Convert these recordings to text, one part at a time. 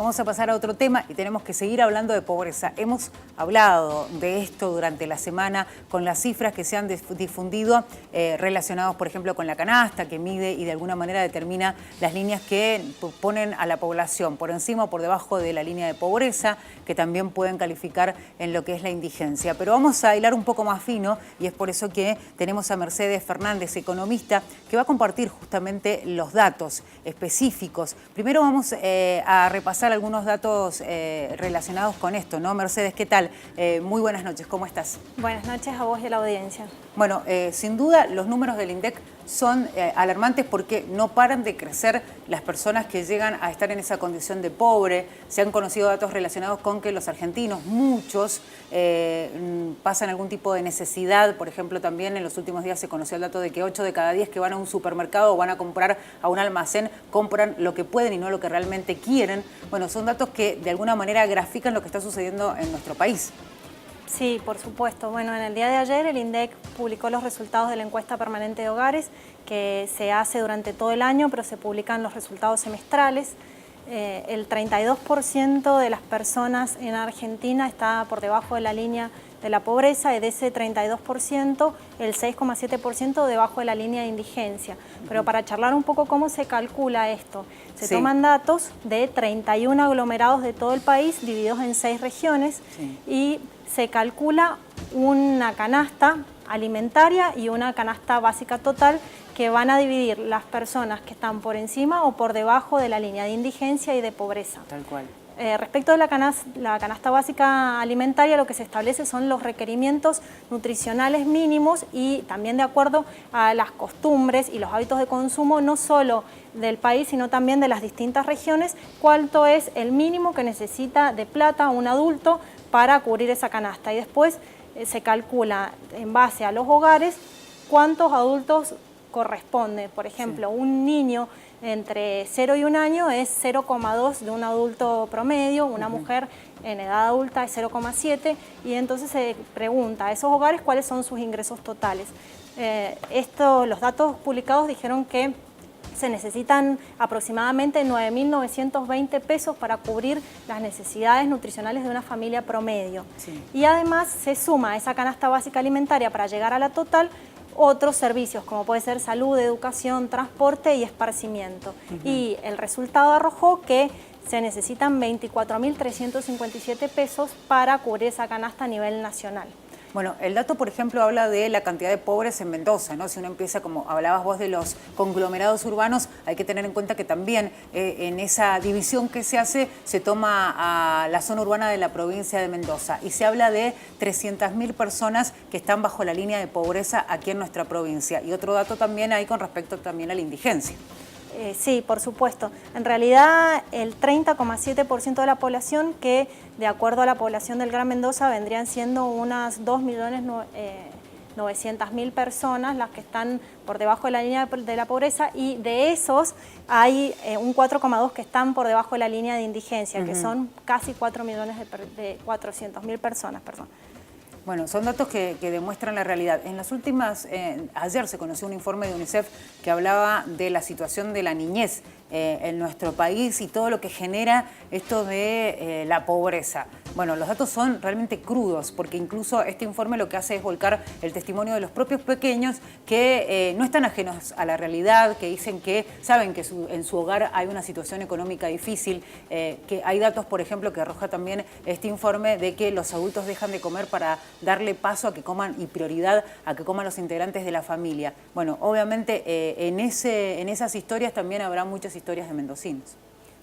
Vamos a pasar a otro tema y tenemos que seguir hablando de pobreza. Hemos hablado de esto durante la semana con las cifras que se han difundido relacionados, por ejemplo, con la canasta que mide y de alguna manera determina las líneas que ponen a la población por encima o por debajo de la línea de pobreza, que también pueden calificar en lo que es la indigencia. Pero vamos a hilar un poco más fino y es por eso que tenemos a Mercedes Fernández, economista, que va a compartir justamente los datos específicos. Primero vamos a repasar algunos datos relacionados con esto, ¿no? Mercedes, ¿qué tal? Muy buenas noches, ¿cómo estás? Buenas noches a vos y a la audiencia. Bueno, sin duda los números del INDEC son alarmantes porque no paran de crecer las personas que llegan a estar en esa condición de pobre. Se han conocido datos relacionados con que los argentinos, muchos, pasan algún tipo de necesidad. Por ejemplo, también en los últimos días se conoció el dato de que 8 de cada 10 que van a un supermercado o van a comprar a un almacén, compran lo que pueden y no lo que realmente quieren. Bueno, son datos que de alguna manera grafican lo que está sucediendo en nuestro país. Sí, por supuesto. Bueno, en el día de ayer el INDEC publicó los resultados de la encuesta permanente de hogares que se hace durante todo el año, pero se publican los resultados semestrales. El 32% de las personas en Argentina está por debajo de la línea de la pobreza y de ese 32%, el 6,7% debajo de la línea de indigencia. Pero para charlar un poco cómo se calcula esto, se toman datos de 31 aglomerados de todo el país divididos en 6 regiones y se calcula una canasta alimentaria y una canasta básica total que van a dividir las personas que están por encima o por debajo de la línea de indigencia y de pobreza. Tal cual. Respecto de la canasta básica alimentaria, lo que se establece son los requerimientos nutricionales mínimos y también de acuerdo a las costumbres y los hábitos de consumo, no solo del país, sino también de las distintas regiones, cuánto es el mínimo que necesita de plata un adulto para cubrir esa canasta. Y después se calcula en base a los hogares cuántos adultos corresponde. Por ejemplo, un niño entre 0 y 1 año es 0,2 de un adulto promedio, una mujer en edad adulta es 0,7 y entonces se pregunta a esos hogares cuáles son sus ingresos totales. Los datos publicados dijeron que se necesitan aproximadamente 9.920 pesos para cubrir las necesidades nutricionales de una familia promedio. Y además se suma a esa canasta básica alimentaria para llegar a la total otros servicios como puede ser salud, educación, transporte y esparcimiento. Y el resultado arrojó que se necesitan 24.357 pesos para cubrir esa canasta a nivel nacional. Bueno, el dato, por ejemplo, habla de la cantidad de pobres en Mendoza, ¿no? Si uno empieza, como hablabas vos, de los conglomerados urbanos, hay que tener en cuenta que también en esa división que se hace, se toma a la zona urbana de la provincia de Mendoza y se habla de 300.000 personas que están bajo la línea de pobreza aquí en nuestra provincia. Y otro dato también hay con respecto también a la indigencia. Sí, por supuesto. En realidad, el 30,7% de la población, que de acuerdo a la población del Gran Mendoza vendrían siendo unas 2.900.000 personas las que están por debajo de la línea de la pobreza y de esos hay un 4,2 que están por debajo de la línea de indigencia, que son casi 4.400.000 personas. Bueno, son datos que demuestran la realidad. En las últimas, ayer se conoció un informe de UNICEF que hablaba de la situación de la niñez en nuestro país y todo lo que genera esto de la pobreza. Bueno, los datos son realmente crudos porque incluso este informe lo que hace es volcar el testimonio de los propios pequeños que no están ajenos a la realidad, que dicen que saben que en su hogar hay una situación económica difícil, que hay datos, por ejemplo, que arroja también este informe de que los adultos dejan de comer para darle paso a que coman y prioridad a que coman los integrantes de la familia. Bueno, obviamente en esas historias también habrá muchas historias de mendocinos.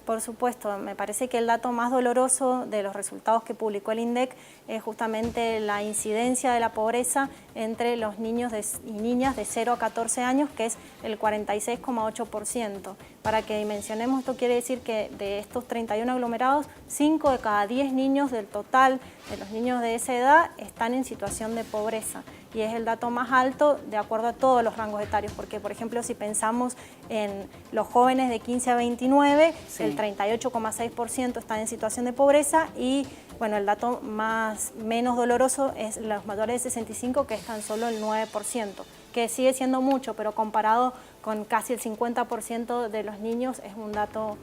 Por supuesto, me parece que el dato más doloroso de los resultados que publicó el INDEC es justamente la incidencia de la pobreza entre los niños y niñas de 0 a 14 años, que es el 46,8%. Para que dimensionemos, esto quiere decir que de estos 31 aglomerados, 5 de cada 10 niños del total de los niños de esa edad están en situación de pobreza. Y es el dato más alto de acuerdo a todos los rangos etarios, porque por ejemplo si pensamos en los jóvenes de 15 a 29, el 38,6% están en situación de pobreza y bueno, el dato menos doloroso es los mayores de 65, que es tan solo el 9%, que sigue siendo mucho, pero comparado con casi el 50% de los niños es un dato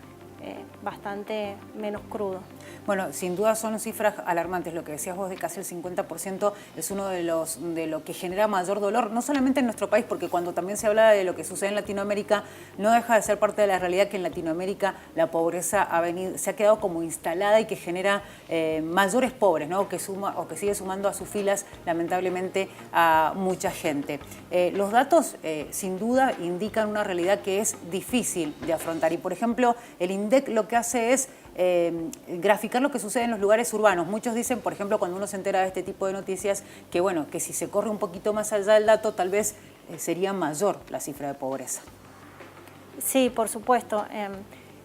bastante menos crudo. Bueno, sin duda son cifras alarmantes. Lo que decías vos de casi el 50% es uno de lo que genera mayor dolor, no solamente en nuestro país, porque cuando también se habla de lo que sucede en Latinoamérica, no deja de ser parte de la realidad que en Latinoamérica la pobreza se ha quedado como instalada y que genera mayores pobres, ¿no? que sigue sumando a sus filas, lamentablemente, a mucha gente. Los datos, sin duda, indican una realidad que es difícil de afrontar. Y, por ejemplo, el INDEC lo que hace es graficar lo que sucede en los lugares urbanos. Muchos dicen, por ejemplo, cuando uno se entera de este tipo de noticias, que bueno, que si se corre un poquito más allá del dato, tal vez sería mayor la cifra de pobreza. Sí, por supuesto.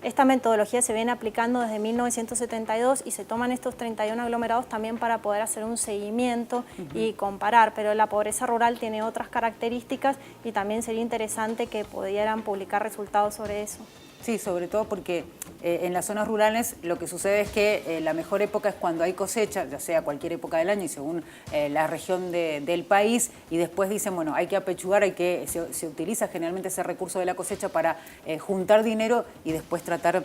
Esta metodología se viene aplicando desde 1972 y se toman estos 31 aglomerados también para poder hacer un seguimiento y comparar, pero la pobreza rural tiene otras características y también sería interesante que pudieran publicar resultados sobre eso. Sí, sobre todo porque en las zonas rurales lo que sucede es que la mejor época es cuando hay cosecha, ya sea cualquier época del año y según la región del país, y después dicen, bueno, hay que apechugar, se utiliza generalmente ese recurso de la cosecha para juntar dinero y después tratar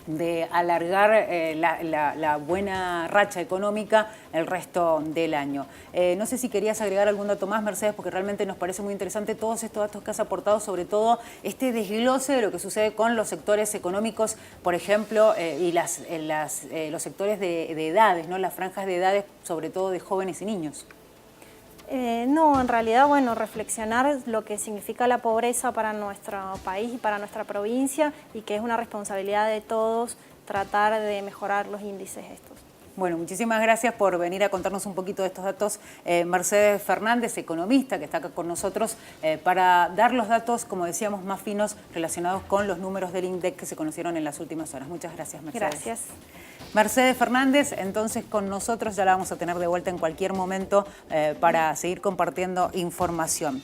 de alargar la buena racha económica el resto del año. No sé si querías agregar algún dato más, Mercedes, porque realmente nos parece muy interesante todos estos datos que has aportado, sobre todo este desglose de lo que sucede con los sectores económicos, por ejemplo, y los sectores de edades, ¿no? Las franjas de edades, sobre todo de jóvenes y niños. No, en realidad, bueno, reflexionar lo que significa la pobreza para nuestro país y para nuestra provincia y que es una responsabilidad de todos tratar de mejorar los índices estos. Bueno, muchísimas gracias por venir a contarnos un poquito de estos datos. Mercedes Fernández, economista, que está acá con nosotros, para dar los datos, como decíamos, más finos relacionados con los números del INDEC que se conocieron en las últimas horas. Muchas gracias, Mercedes. Gracias. Mercedes Fernández, entonces con nosotros ya la vamos a tener de vuelta en cualquier momento para seguir compartiendo información.